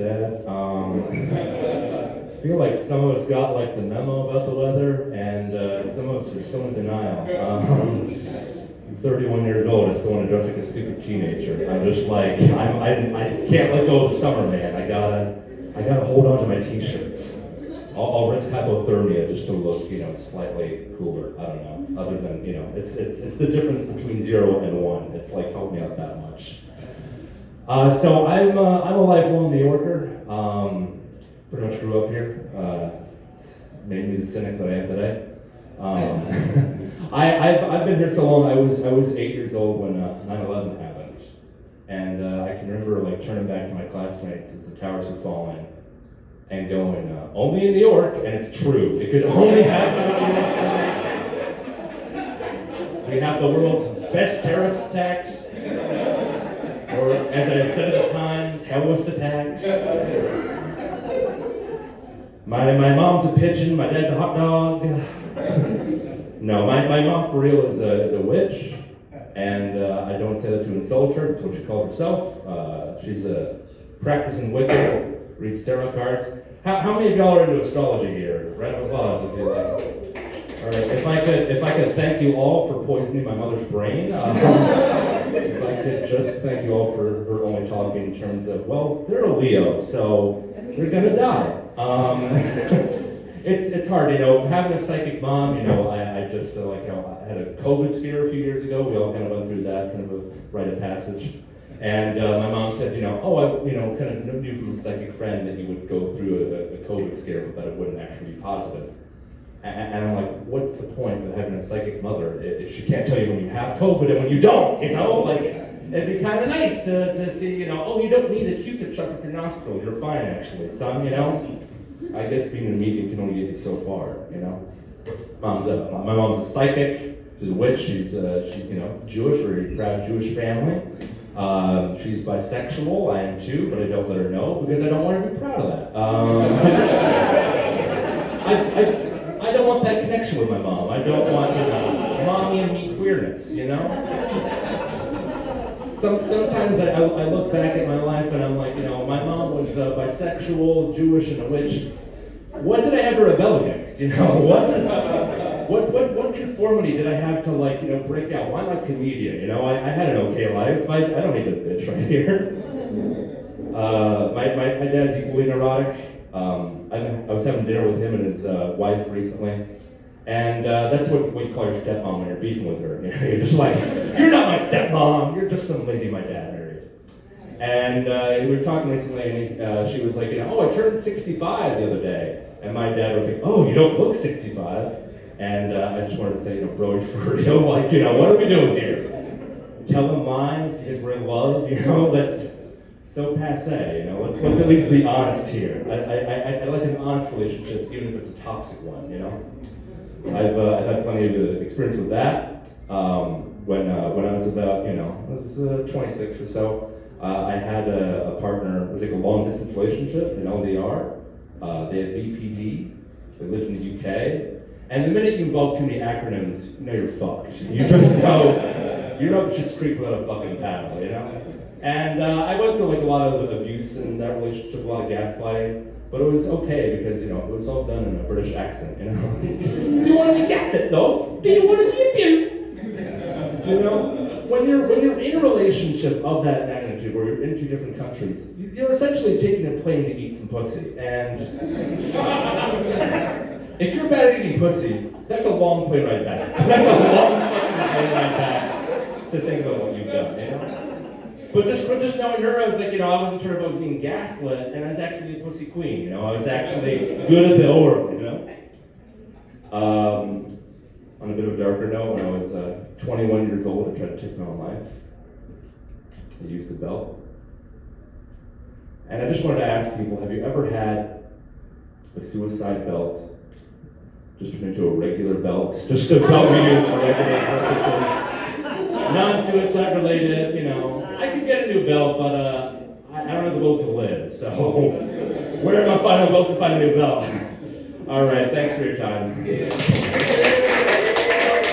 Dad. I feel like some of us got like the memo about the weather, and some of us are still in denial. I'm 31 years old. I still want to dress like a stupid teenager. I'm just like I can't let go of the summer, man. I gotta hold on to my t-shirts. I'll risk hypothermia just to look, slightly cooler. I don't know. Other than, it's the difference between 0 and 1. It's like, help me out that much. So I'm a lifelong New Yorker. Pretty much grew up here. Made me the cynic that I am today. I've been here so long. I was 8 years old when 9/11 happened, and I can remember like turning back to my classmates as the towers were falling, and going, only in New York, and it's true. It could only happen in New York. We have the world's best terrorist attacks, or as I said at the time, terrorist attacks. My mom's a pigeon, my dad's a hot dog. No, my mom for real is a witch, and I don't say that to insult her. That's what she calls herself. She's a practicing Wicca, reads tarot cards. How many of y'all are into astrology here? Round of applause if you like. All right, if I could thank you all for poisoning my mother's brain. If I could just thank you all for only talking in terms of, well, they're a Leo, so they're gonna die. It's hard, having a psychic mom. I just I had a COVID scare a few years ago. We all kind of went through that, kind of a rite of passage. And my mom said, I kind of knew from a psychic friend that you would go through a COVID scare, but that it wouldn't actually be positive. And I'm like, what's the point of having a psychic mother if she can't tell you when you have COVID and when you don't? It'd be kind of nice to see, you don't need a Q-tip shot up your nostril. You're fine, actually, son. I guess being in a medium can only get you so far. My mom's a psychic. She's a witch. She's Jewish, very proud Jewish family. She's bisexual. I am too, but I don't let her know because I don't want her to be proud of that. I don't want that connection with my mom. I don't want mommy and me queerness. Sometimes I look back at my life and I'm like, my mom was bisexual, Jewish, and a witch. What did I have to rebel against? What conformity did I have to break out? Why am I a comedian? I had an okay life. I don't need a bitch right here. My dad's equally neurotic. I was having dinner with him and his wife recently. And that's what you call your stepmom when you're beefing with her. You're just like, you're not my stepmom, you're just some lady my dad married. And we were talking recently, and she was like, I turned 65 the other day. And my dad was like, oh, you don't look 65. And I just wanted to say, bro, for real, what are we doing here? Telling lies because we're in love, that's so passe, let's at least be honest here. I like an honest relationship, even if it's a toxic one, I've had plenty of experience with that. When I was about, I was 26 or so, I had a partner. It was like a long distance relationship in LDR. They had BPD. They lived in the UK. And the minute you involve too many acronyms, you're fucked. You just know you're up Schitt's Creek without a fucking paddle, And I went through a lot of abuse in that relationship, a lot of gaslighting. But it was okay because, it was all done in a British accent, Do you want to be gaslit, though? Do you want to be abused? When you're in a relationship of that magnitude, where you're in two different countries, you're essentially taking a plane to eat some pussy. And if you're bad at eating pussy, that's a long plane ride back. That's a long fucking plane ride back to think about what you've done, But just knowing her, I was like, I wasn't sure if I was being gaslit, and I was actually a pussy queen, I was actually good at the oral, On a bit of a darker note, when I was 21 years old, I tried to take my own life. I used a belt. And I just wanted to ask people, have you ever had a suicide belt just turn into a regular belt? Just a belt we use for everyday purposes. Non-suicide related, I could get a new belt, but I don't have the will to live, so where am I finding a will to find a new belt? All right, thanks for your time.